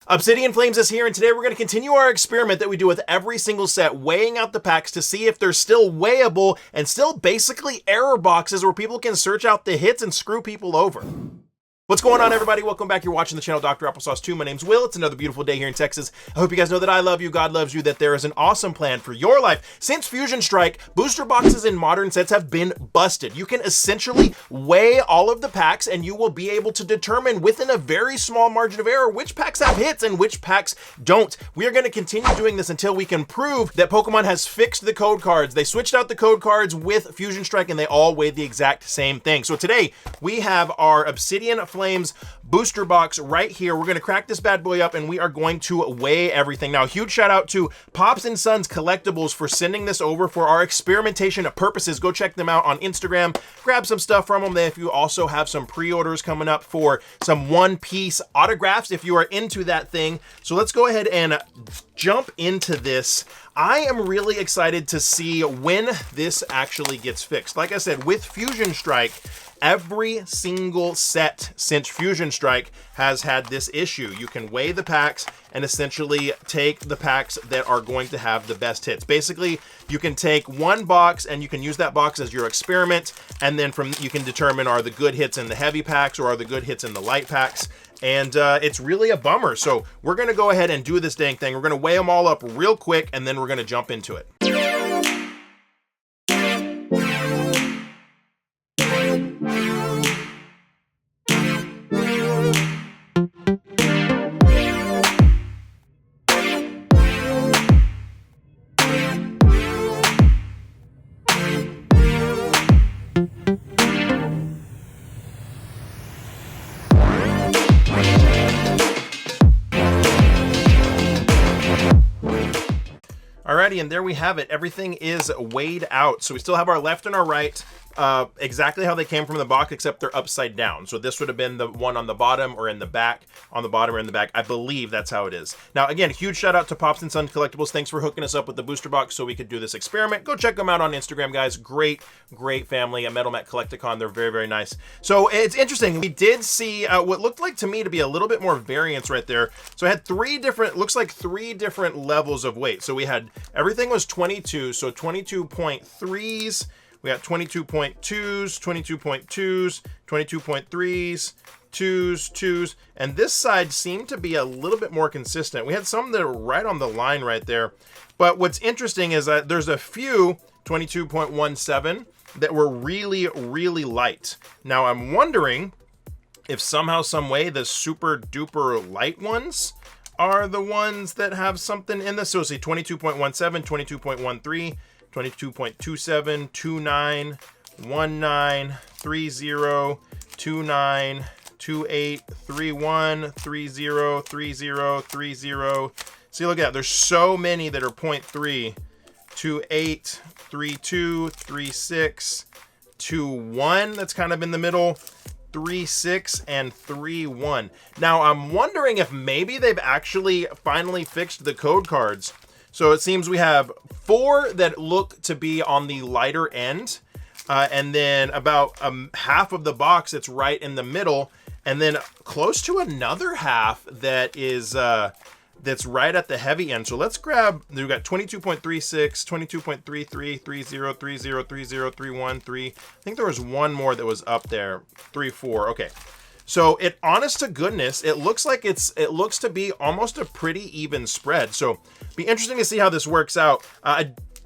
Obsidian Flames is here, and today we're going to continue our experiment that we do with every single set, weighing out the packs to see if they're still weighable and still basically error boxes where people can search out the hits and screw people over. What's going on, everybody? Welcome back. You're watching the channel Dr. Applesauce 2. My name's Will. It's another beautiful day here in Texas. I hope you guys know that I love you, God loves you, that there is an awesome plan for your life. Since Fusion Strike, booster boxes in modern sets have been busted. You can essentially weigh all of the packs and you will be able to determine within a very small margin of error which packs have hits and which packs don't. We are going to continue doing this until we can prove that Pokemon has fixed the code cards. They switched out the code cards with Fusion Strike and they all weigh the exact same thing. So today we have our Obsidian Flames booster box right here. We're going to crack this bad boy up and we are going to weigh everything. Now, huge shout out to Pops and Sons Collectibles for sending this over for our experimentation purposes. Go check them out on Instagram. Grab some stuff from them. If you also have some pre-orders coming up for some One Piece autographs if you are into that thing. So let's go ahead and jump into this. I am really excited to see when this actually gets fixed. Like I said, with Fusion Strike, every single set since Fusion Strike has had this issue. You can weigh the packs and essentially take the packs that are going to have the best hits. Basically, you can take one box and you can use that box as your experiment, and then you can determine are the good hits in the heavy packs or are the good hits in the light packs. And it's really a bummer. So we're gonna go ahead and do this dang thing. We're gonna weigh them all up real quick and then we're gonna jump into it. Alrighty, and there we have it. Everything is weighed out. So we still have our left and our right, exactly how they came from the box, except they're upside down. So this would have been the one on the bottom or in the back, on the bottom or in the back. I believe that's how it is. Now, again, huge shout out to Pops and Sons Collectibles. Thanks for hooking us up with the booster box so we could do this experiment. Go check them out on Instagram, guys. Great, great family at Metal Met Collecticon. They're very, very nice. So it's interesting. We did see what looked like to me to be a little bit more variance right there. So I had looks like three different levels of weight. So we had, everything was 22, so 22.3s. We got 22.2s, 22.2s, 22.3s, 2s, and this side seemed to be a little bit more consistent. We had some that were right on the line right there. But what's interesting is that there's a few 22.17 that were really, really light. Now I'm wondering if somehow, some way, the super duper light ones are the ones that have something in this. So say 22.17, 22.13, 22.27, 29, 19, 30, 29, 28, 31, 30, 30, 30. See, look at that. There's so many that are 0.3, 28, 32, 36, 21. That's kind of in the middle. 3.6 and 3.1. Now I'm wondering if maybe they've actually finally fixed the code cards. So it seems we have 4 that look to be on the lighter end, and then about half of the box that's right in the middle, and then close to another half that is that's right at the heavy end. So let's grab, we've got 22.36, 22.33, 30, 30, 30, 30, 31, 3. I think there was one more that was up there, 3, 4. Okay. So honest to goodness, it looks like it looks to be almost a pretty even spread. So be interesting to see how this works out.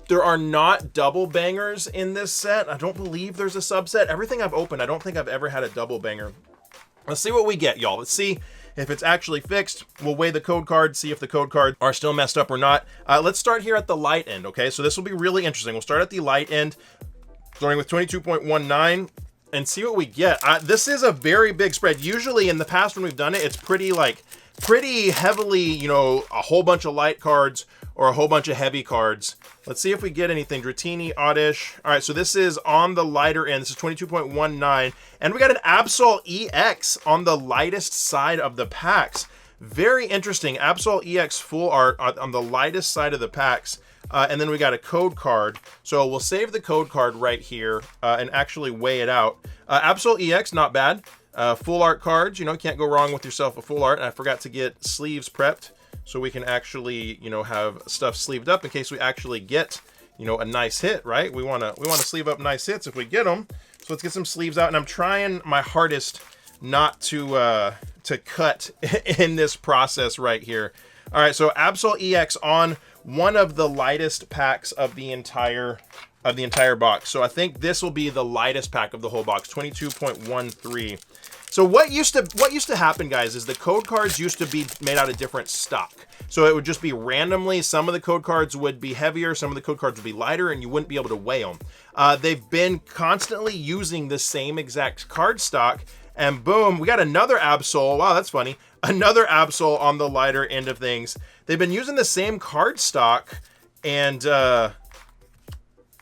There are not double bangers in this set. I don't believe there's a subset. Everything I've opened, I don't think I've ever had a double banger. Let's see what we get, y'all. Let's see if it's actually fixed. We'll weigh the code cards, see if the code cards are still messed up or not. Let's start here at the light end, okay? So this will be really interesting. We'll start at the light end, starting with 22.19, and see what we get. This is a very big spread. Usually in the past when we've done it, it's pretty heavily, you know, a whole bunch of light cards or a whole bunch of heavy cards. Let's see if we get anything. Dratini, Oddish. All right, so this is on the lighter end. This is 22.19. And we got an Absol EX on the lightest side of the packs. Very interesting. Absol EX full art on the lightest side of the packs. And then we got a code card. So we'll save the code card right here and actually weigh it out. Absol EX, not bad. Full art cards, you know, can't go wrong with yourself a full art. And I forgot to get sleeves prepped so we can actually, you know, have stuff sleeved up in case we actually get, you know, a nice hit, right? We want to sleeve up nice hits if we get them. So let's get some sleeves out, and I'm trying my hardest not to cut in this process right here. All right, so Absol EX on one of the lightest packs of the entire box. So I think this will be the lightest pack of the whole box, 22.13. So what used to happen, guys, is the code cards used to be made out of different stock. So it would just be randomly, some of the code cards would be heavier, some of the code cards would be lighter, and you wouldn't be able to weigh them. They've been constantly using the same exact card stock, and boom, we got another Absol. Wow, that's funny. Another Absol on the lighter end of things. They've been using the same card stock, and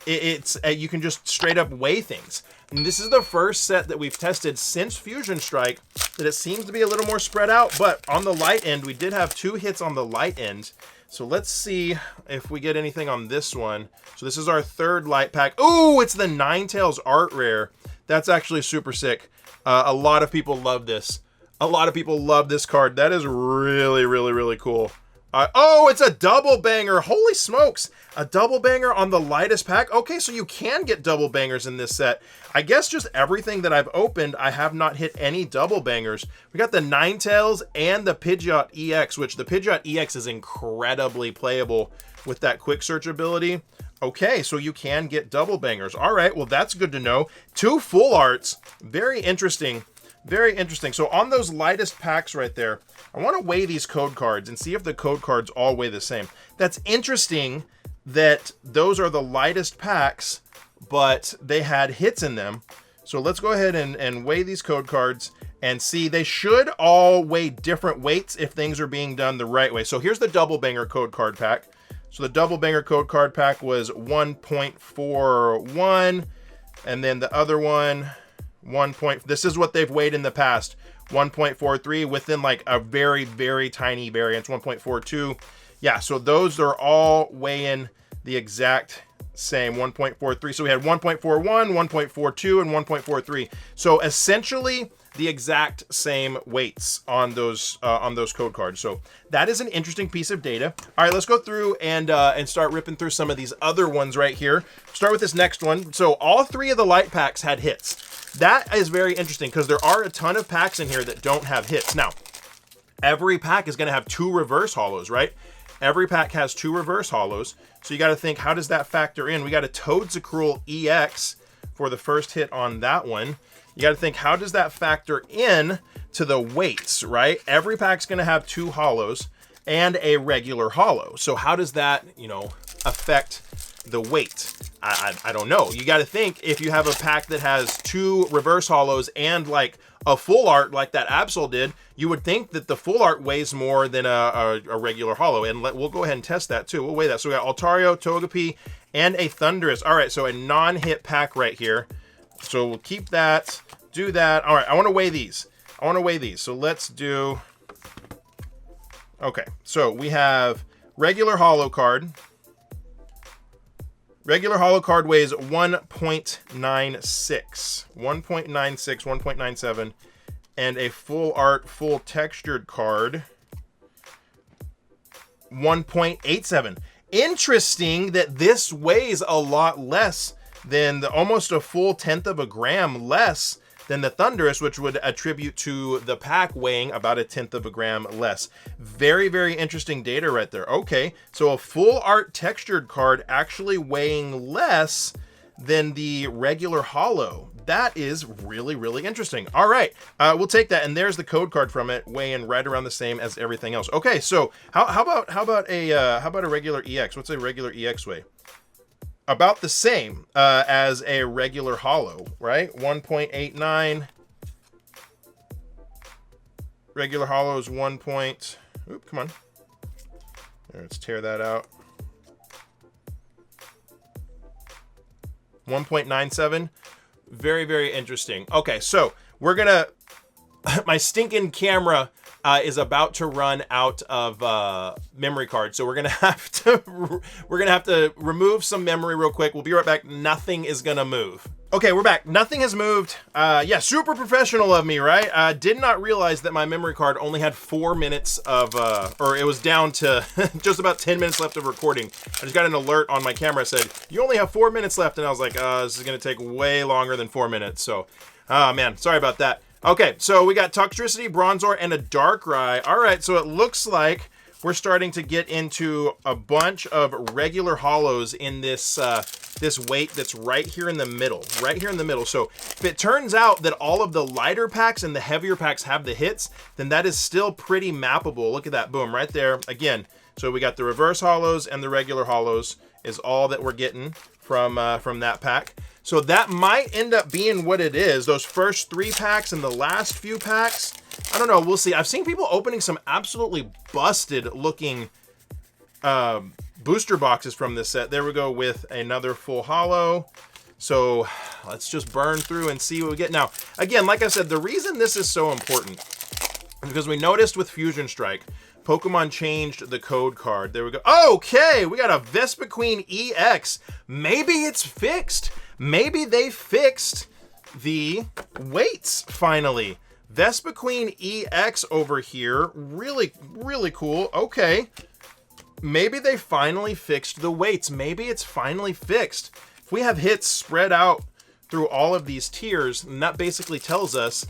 you can just straight up weigh things. And this is the first set that we've tested since Fusion Strike that it seems to be a little more spread out, but on the light end, we did have 2 hits on the light end. So let's see if we get anything on this one. So this is our 3rd light pack. Ooh, it's the Ninetales Art Rare. That's actually super sick. A lot of people love this. A lot of people love this card. That is really, really, really cool. Oh, it's a double banger. Holy smokes. A double banger on the lightest pack. Okay, so you can get double bangers in this set. I guess just everything that I've opened, I have not hit any double bangers. We got the Ninetales and the Pidgeot EX, which the Pidgeot EX is incredibly playable with that quick search ability. Okay, so you can get double bangers. All right, well, that's good to know. 2 full arts. Very interesting. Very interesting. So on those lightest packs right there, I want to weigh these code cards and see if the code cards all weigh the same. That's interesting that those are the lightest packs, but they had hits in them. So let's go ahead and weigh these code cards and see. They should all weigh different weights if things are being done the right way. So here's the double banger code card pack. So the double banger code card pack was 1.41, and then the other one, this is what they've weighed in the past, 1.43, within like a very, very tiny variance, 1.42. Yeah, so those are all weighing the exact same, 1.43. So we had 1.41, 1.42, and 1.43. So essentially the exact same weights on those code cards. So that is an interesting piece of data. All right, let's go through and start ripping through some of these other ones right here. Start with this next one. So all 3 of the light packs had hits. That is very interesting because there are a ton of packs in here that don't have hits. Now, every pack is going to have 2 reverse hollows, right? Every pack has 2 reverse hollows. So you got to think, how does that factor in? We got a Toadzacruel EX for the first hit on that one. You got to think, how does that factor in to the weights, right? Every pack's going to have 2 hollows and a regular hollow. So how does that, you know, affect the weight? I don't know. You got to think, if you have a pack that has 2 reverse hollows and like a full art like that Absol did, you would think that the full art weighs more than a regular hollow. And we'll go ahead and test that too. We'll weigh that. So we got Altario, Togepi, and a Thundurus. All right, so a non-hit pack right here. So we'll keep that, do that. All right, I want to weigh these. So let's do, okay, so we have regular hollow card. Regular hollow card weighs 1.96, 1.97, and a full art, full textured card, 1.87. Interesting that this weighs a lot less than almost a full 1/10 of a gram less than the Thundurus, which would attribute to the pack weighing about a 1/10 of a gram less. Very, very interesting data right there. Okay, so a full art textured card actually weighing less than the regular hollow. That is really, really interesting. All right, we'll take that, and there's the code card from it, weighing right around the same as everything else. Okay, so how about a regular EX? What's a regular EX weigh? About the same as a regular hollow, right? 1.89. Regular hollow is 1. Oop, come on. Let's tear that out. 1.97. Very, very interesting. Okay, so we're gonna. My stinking camera is about to run out of memory cards, so we're gonna have to remove some memory real quick. We'll be right back. Nothing is gonna move. Okay, we're back. Nothing has moved. Yeah, super professional of me, right? Did not realize that my memory card only had 4 minutes of, or it was down to just about 10 minutes left of recording. I just got an alert on my camera, said, you only have 4 minutes left, and I was like, this is gonna take way longer than 4 minutes, so, man, sorry about that. Okay, so we got Toxtricity, Bronzor, and a Darkrai. All right, so it looks like we're starting to get into a bunch of regular hollows in this this weight that's right here in the middle, So if it turns out that all of the lighter packs and the heavier packs have the hits, then that is still pretty mappable. Look at that, boom, right there. Again, so we got the reverse hollows and the regular hollows is all that we're getting from that pack. So that might end up being what it is. Those first 3 packs and the last few packs, I don't know, we'll see. I've seen people opening some absolutely busted looking booster boxes from this set. There we go with another full hollow. So let's just burn through and see what we get. Now, again, like I said, the reason this is so important is because we noticed with Fusion Strike, Pokemon changed the code card. There we go. Okay, we got a Vespiquen EX. Maybe it's fixed. Maybe they fixed the weights finally. Vespiquen EX over here. Really, really cool. Okay. Maybe they finally fixed the weights. Maybe it's finally fixed. If we have hits spread out through all of these tiers, and that basically tells us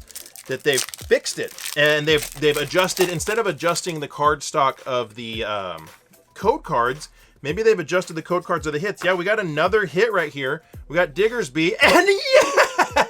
that they've fixed it. And they've adjusted, instead of adjusting the card stock of the code cards, maybe they've adjusted the code cards of the hits. Yeah, we got another hit right here. We got Diggersby, and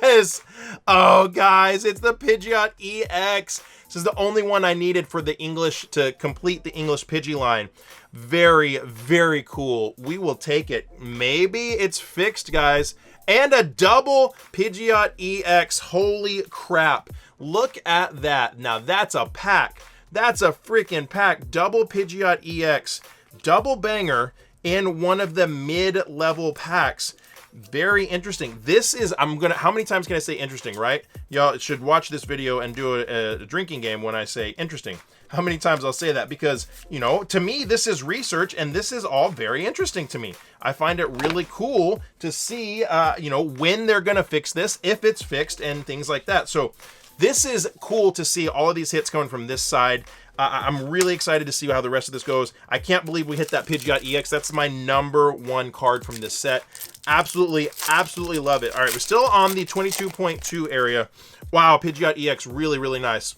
yes! Oh, guys, it's the Pidgeot EX. This is the only one I needed for the English, to complete the English Pidgey line. Very, very cool. We will take it. Maybe it's fixed, guys. And a double Pidgeot EX. Holy crap. Look at that. Now, that's a pack. That's a freaking pack. Double Pidgeot EX. Double banger in one of the mid-level packs. Very interesting. This is, how many times can I say interesting, right? Y'all should watch this video and do a drinking game when I say interesting. How many times I'll say that? Because, you know, to me, this is research, and this is all very interesting to me. I find it really cool to see, you know, when they're going to fix this, if it's fixed, and things like that. So this is cool to see all of these hits coming from this side. I'm really excited to see how the rest of this goes. I can't believe we hit that Pidgeot EX. That's my #1 card from this set. Absolutely, absolutely love it. All right, we're still on the 22.2 area. Wow, Pidgeot EX, really, really nice.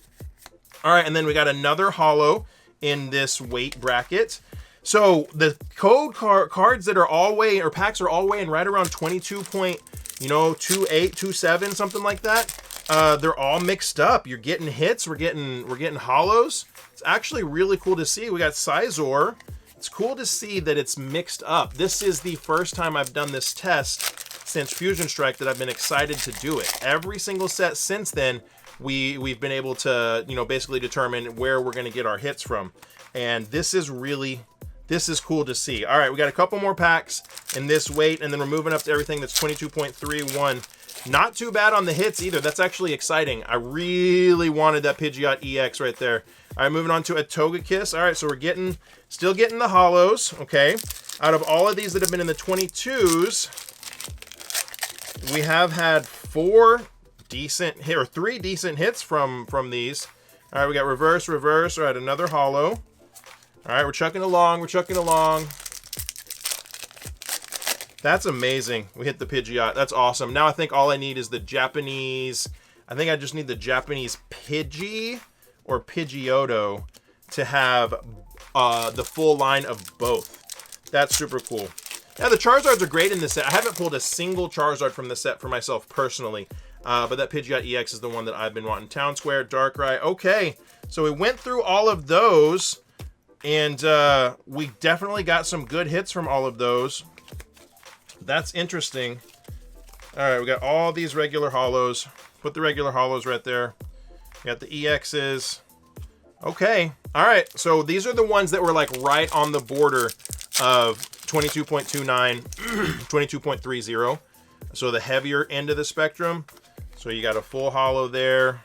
All right, and then we got another holo in this weight bracket. So the code cards that are all weighing, or packs are all weighing right around 22.28, 27, something like that. They're all mixed up. You're getting hits. We're getting holos. It's actually really cool to see. We got Scizor. It's cool to see that it's mixed up. This is the first time I've done this test since Fusion Strike that I've been excited to do it. Every single set since then, we've been able to, you know, basically determine where we're going to get our hits from. And this is cool to see. All right, we got a couple more packs in this weight, and then we're moving up to everything that's 22.31. Not too bad on the hits either. That's actually exciting. I really wanted that Pidgeot EX right there. All right, moving on to a Togekiss. All right, so we're still getting the holos, okay? Out of all of these that have been in the 22s, we have had 3 decent hits from these. All right, we got reverse. All right, another holo. All right, we're chucking along. That's amazing. We hit the Pidgeot. That's awesome. Now I think all I need is the Japanese. I think I just need the Japanese Pidgey or Pidgeotto to have the full line of both. That's super cool. Now the Charizards are great in this set. I haven't pulled a single Charizard from this set for myself personally, but that Pidgeot EX is the one that I've been wanting. Town Square, Darkrai. Okay, so we went through all of those, and we definitely got some good hits from all of those. That's interesting. All right, we got all these regular holos. Put the regular holos right there. We got the EXs. Okay. All right. So these are the ones that were like right on the border of 22.29, 22.30. So the heavier end of the spectrum. So you got a full holo there.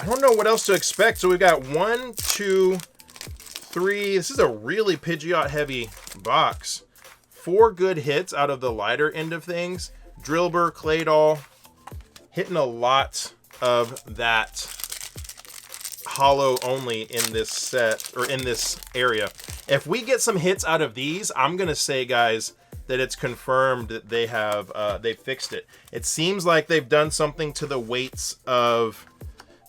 I don't know what else to expect. So we've got 1, 2, 3. This is a really Pidgeot heavy box. 4 good hits out of the lighter end of things. Drillbur, Claydol, hitting a lot of that hollow only in this set, or in this area. If we get some hits out of these, I'm gonna say, guys, that it's confirmed that they have they fixed it. It seems like they've done something to the weights of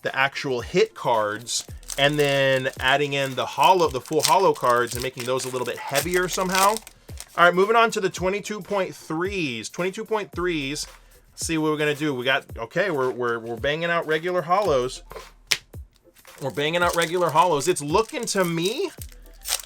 the actual hit cards, and then adding in the full hollow cards and making those a little bit heavier somehow. All right, moving on to the 22.3s. 22.3s. Let's see what we're gonna do. We got, okay, we're banging out regular hollows. We're banging out regular hollows. It's looking to me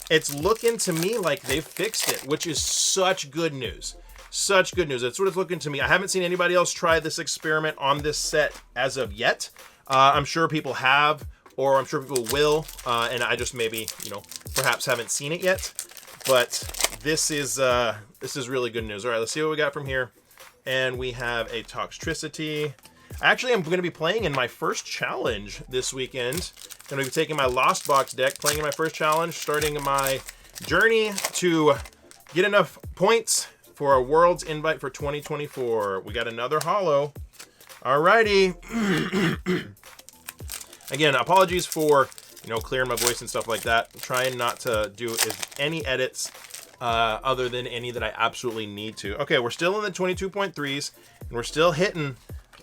like they've fixed it, which is such good news. Such good news. That's what it's looking to me. I haven't seen anybody else try this experiment on this set as of yet. I'm sure people have, or I'm sure people will, and I just maybe, you know, perhaps haven't seen it yet. But this is really good news. All right, let's see what we got from here. And we have a Toxtricity. Actually, I'm going to be playing in my first challenge this weekend. I'm going to be taking my Lost Box deck, playing in my first challenge, starting my journey to get enough points for a World's Invite for 2024. We got another holo. Alrighty. Again, apologies for, you know, clearing my voice and stuff like that. I'm trying not to do any edits other than any that I absolutely need to. Okay, we're still in the 22.3s, and we're still hitting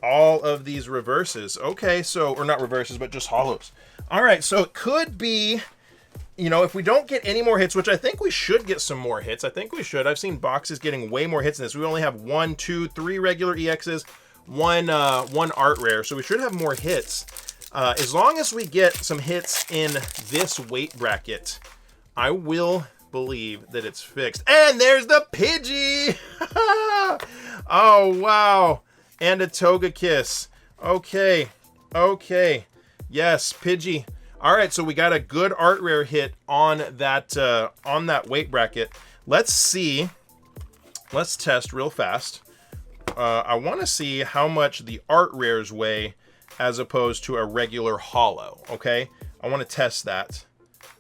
all of these reverses. Okay, so, or not reverses, but just hollows. All right, so it could be, you know, if we don't get any more hits, which I think we should get some more hits. I think we should. I've seen boxes getting way more hits than this. We only have 1, 2, 3 regular EXs, one art rare, so we should have more hits. As long as we get some hits in this weight bracket, I will believe that it's fixed. And there's the Pidgey! Oh, wow. And a Togekiss. Okay. Okay. Yes, Pidgey. All right, so we got a good art rare hit on that weight bracket. Let's see. Let's test real fast. I want to see how much the art rares weigh as opposed to a regular holo. Okay, I want to test that.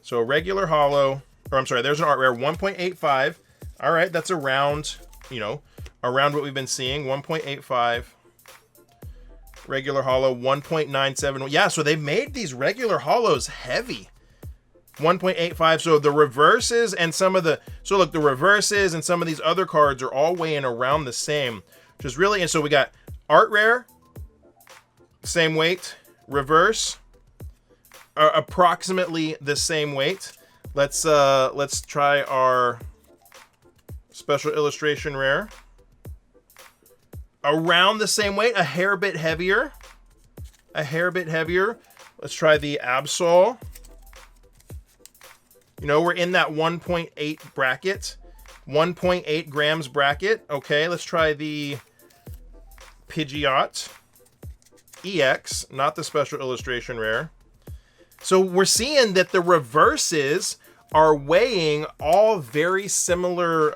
So a regular holo, or I'm sorry, there's an art rare, 1.85. All right, that's around, you know, around what we've been seeing, 1.85. Regular holo, 1.97. Yeah, so they made these regular holos heavy. 1.85. So the reverses and some of the, so look, the reverses and some of these other cards are all weighing around the same, which is really, and so we got art rare, same weight, reverse, approximately the same weight. Let's try our special illustration rare. Around the same weight, a hair bit heavier. A hair bit heavier. Let's try the Absol. You know, we're in that 1.8 bracket. 1.8 grams bracket. Okay, let's try the Pidgeot EX, not the special illustration rare. So we're seeing that the reverses are weighing all very similar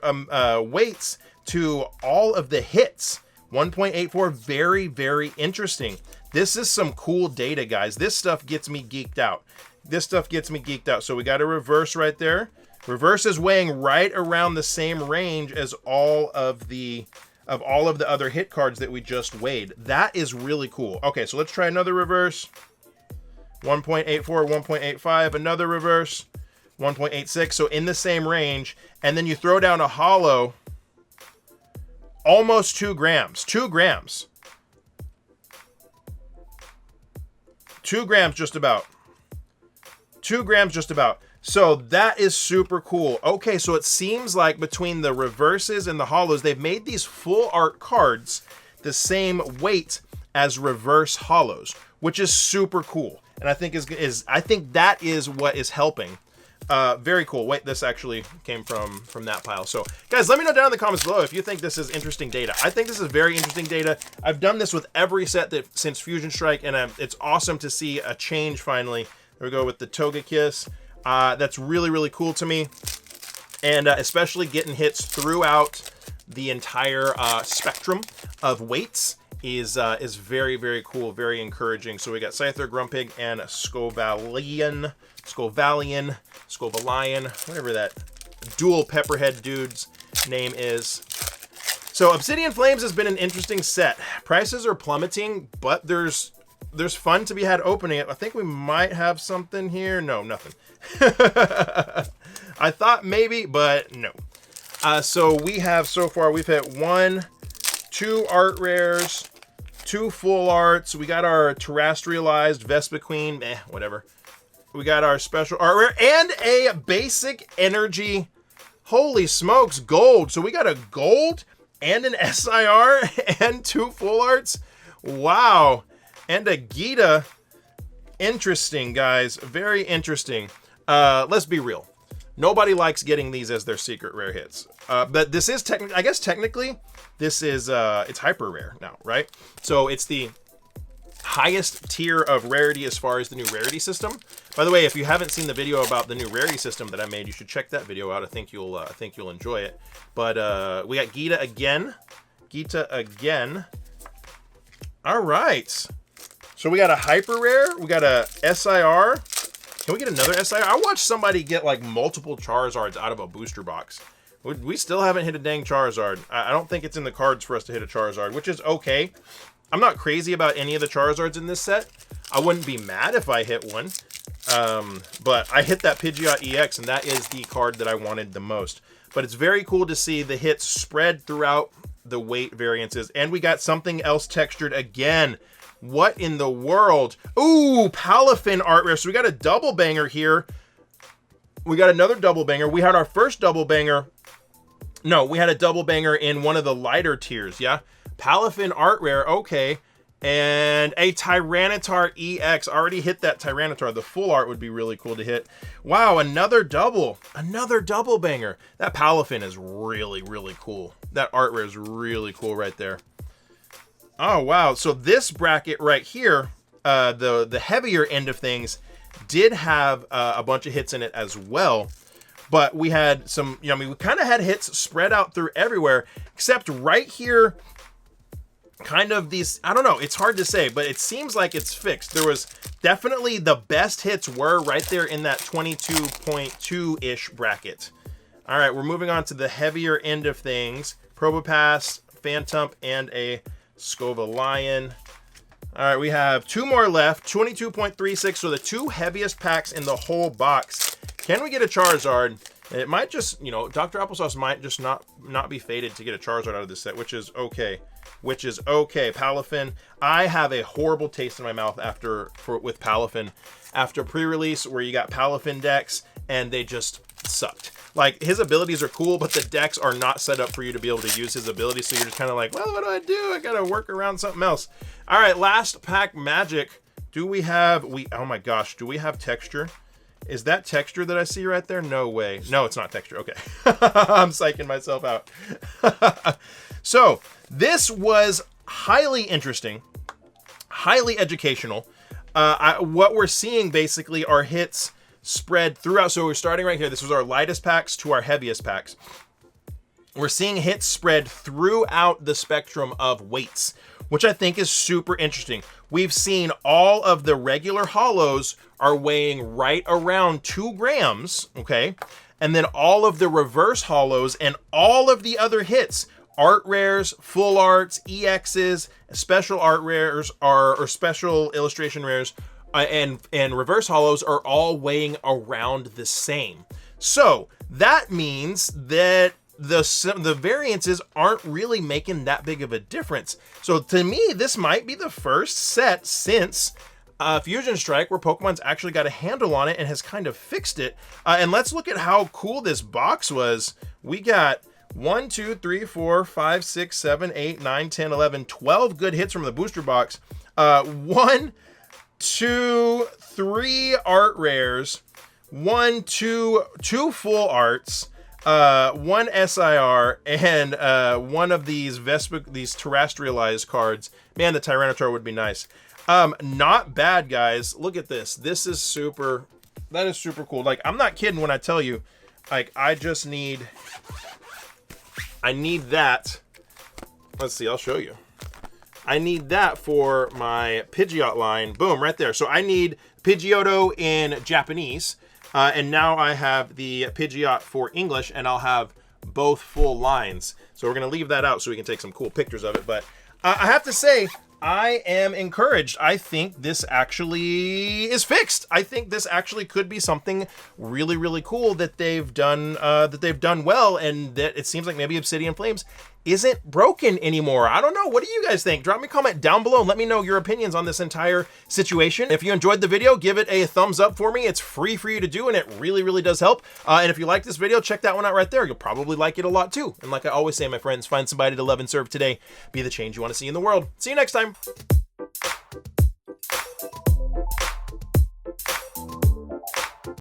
weights to all of the hits. 1.84, very, very interesting. This is some cool data, guys. This stuff gets me geeked out. This stuff gets me geeked out. So we got a reverse right there. Reverse is weighing right around the same range as all of the other hit cards that we just weighed. That is really cool. Okay, so let's try another reverse. 1.84, 1.85, another reverse, 1.86. So in the same range. And then you throw down a holo. Almost 2 grams. 2 grams. 2 grams just about. 2 grams just about. So that is super cool. Okay, so it seems like between the reverses and the holos, they've made these full art cards the same weight as reverse holos, which is super cool. And I think I think that is what is helping. Very cool. Wait, this actually came from that pile. So guys, let me know down in the comments below if you think this is interesting data. I think this is very interesting data. I've done this with every set since Fusion Strike, and it's awesome to see a change finally. There we go with the Togekiss. That's really, really cool to me. And especially getting hits throughout the entire spectrum of weights is very, very cool, very encouraging. So we got Scyther, Grumpig, and Scovalian, whatever that dual Pepperhead dude's name is. So Obsidian Flames has been an interesting set. Prices are plummeting, but there's fun to be had opening it. I think we might have something here. No, nothing. I thought maybe, but no. So we have, so far, we've hit 1, 2 art rares, 2 full arts. We got our terrestrialized Vespa Queen, whatever. We got our special art rare and a basic energy. Holy smokes, gold. So we got a gold and an SIR and 2 full arts. Wow. And a Gita. Interesting, guys. Very interesting. Let's be real. Nobody likes getting these as their secret rare hits. But this is technically, I guess technically, this is, it's hyper rare now, right? So it's the highest tier of rarity as far as the new rarity system. By the way, if you haven't seen the video about the new rarity system that I made, you should check that video out. I think you'll enjoy it. But we got Gita again. All right. So we got a hyper rare. We got a SIR. Can we get another SIR? I watched somebody get like multiple Charizards out of a booster box. We still haven't hit a dang Charizard. I don't think it's in the cards for us to hit a Charizard, which is okay. I'm not crazy about any of the Charizards in this set. I wouldn't be mad if I hit one. But I hit that Pidgeot EX, and that is the card that I wanted the most. But it's very cool to see the hits spread throughout the weight variances. And we got something else textured again. What in the world? Ooh, Palafin art rare. So we got a double banger here. We got another double banger. We had our first double banger. No, we had a double banger in one of the lighter tiers, yeah? Palafin art rare, okay. And a Tyranitar EX. Already hit that Tyranitar. The full art would be really cool to hit. Wow, another double banger. That Palafin is really, really cool. That art rare is really cool right there. Oh, wow. So this bracket right here, the heavier end of things, did have a bunch of hits in it as well. But we had some, you know, I mean, we kind of had hits spread out through everywhere, except right here, kind of these, I don't know, it's hard to say, but it seems like it's fixed. There was definitely the best hits were right there in that 22.2-ish bracket. All right, we're moving on to the heavier end of things. Probopass, Phantump, and a Scovillain. All right, we have 2 more left. 22.36, so the 2 heaviest packs in the whole box. Can we get a Charizard? It might just, you know, Dr. Applesauce might just not be fated to get a Charizard out of this set, which is okay. Palafin. I have a horrible taste in my mouth with Palafin after pre-release, where you got Palafin decks and they just sucked. Like, his abilities are cool, but the decks are not set up for you to be able to use his abilities, so you're just kind of like, well, what do? I gotta work around something else. All right, last pack magic. Do we have, oh my gosh, do we have texture? Is that texture that I see right there? No way. No, it's not texture. Okay. I'm psyching myself out. So, this was highly interesting, highly educational. What we're seeing basically are hits spread throughout. So we're starting right here. This was our lightest packs to our heaviest packs. We're seeing hits spread throughout the spectrum of weights, which I think is super interesting. We've seen all of the regular holos are weighing right around 2 grams, okay? And then all of the reverse holos and all of the other hits, art rares, full arts, EXs, special art rares, or special illustration rares, and reverse holos are all weighing around the same. So that means that the variances aren't really making that big of a difference. So to me, this might be the first set since Fusion Strike where Pokemon's actually got a handle on it and has kind of fixed it. And let's look at how cool this box was. We got 1, 2, 3, 4, 5, 6, 7, 8, 9, 10, 11, 12 good hits from the booster box. 1, 2, 3 art rares, 1, 2 full arts, 1 SIR, and 1 of these terrestrialized cards. Man, the Tyranitar would be nice. Not bad, guys. Look at this. This is super. That is super cool. Like, I'm not kidding when I tell you, like, I need that. Let's see, I'll show you. I need that for my Pidgeot line. Boom, right there. So I need Pidgeotto in Japanese. And now I have the Pidgeot for English, and I'll have both full lines. So we're going to leave that out so we can take some cool pictures of it. But I have to say, I am encouraged. I think this actually is fixed. I think this actually could be something really, really cool that they've done well, and that it seems like maybe Obsidian Flames isn't broken anymore. I don't know. What do you guys think? Drop me a comment down below and let me know your opinions on this entire situation. If you enjoyed the video, give it a thumbs up for me. It's free for you to do, and it really, really does help. And if you like this video, check that one out right there. You'll probably like it a lot too. And like I always say, my friends, find somebody to love and serve today. Be the change you want to see in the world. See you next time.